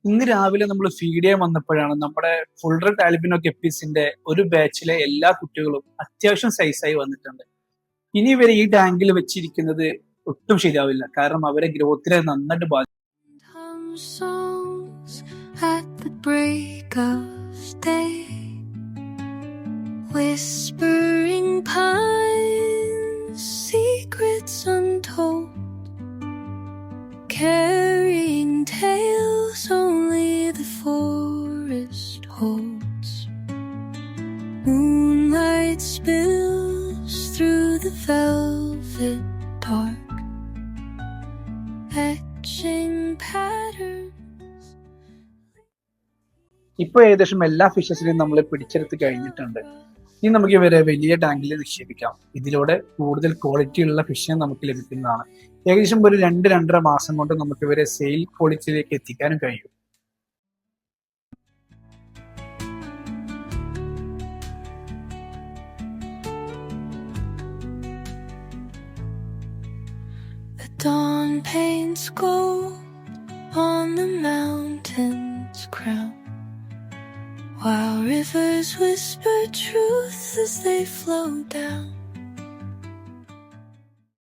ഇന്ന് രാവിലെ നമ്മൾ ഫീഡ് ചെയ്യാൻ വന്നപ്പോഴാണ് നമ്മുടെ ഫുൾഡർ ടാലിബിനോ ഗപ്പീസിന്റെ ഒരു ബാച്ചിലെ എല്ലാ കുട്ടികളും അത്യാവശ്യം സൈസായി വന്നിട്ടുണ്ട്. ഇനി ഇവരെ ഈ ടാങ്കിൽ വെച്ചിരിക്കുന്നത് ഒട്ടും ശരിയാവില്ല, കാരണം അവരെ ഗ്രോത്തിനെ നന്നായിട്ട് ബാധിക്കും. Carrying tales only the forest holds. Moonlight spills through the velvet dark, etching patterns. ഇപ്പൊ ഏകദേശം എല്ലാ ഫിഷസിനെയും നമ്മൾ പിടിച്ചെടുത്ത് കഴിഞ്ഞിട്ടുണ്ട്. ഇനി നമുക്ക് ഇവരെ വലിയ ടാങ്കിൽ നിക്ഷേപിക്കാം. ഇതിലൂടെ കൂടുതൽ ക്വാളിറ്റി ഉള്ള ഫിഷിനെ നമുക്ക് ലഭിക്കുന്നതാണ്. ഏകദേശം ഒരു 2-2.5 മാസം കൊണ്ട് നമുക്ക് ഇവരെ സെയിൽ ക്വാളിറ്റിയിലേക്ക് എത്തിക്കാനും കഴിയും. The dawn paints gold on the mountain's crown, while rivers whisper truth as they flow down.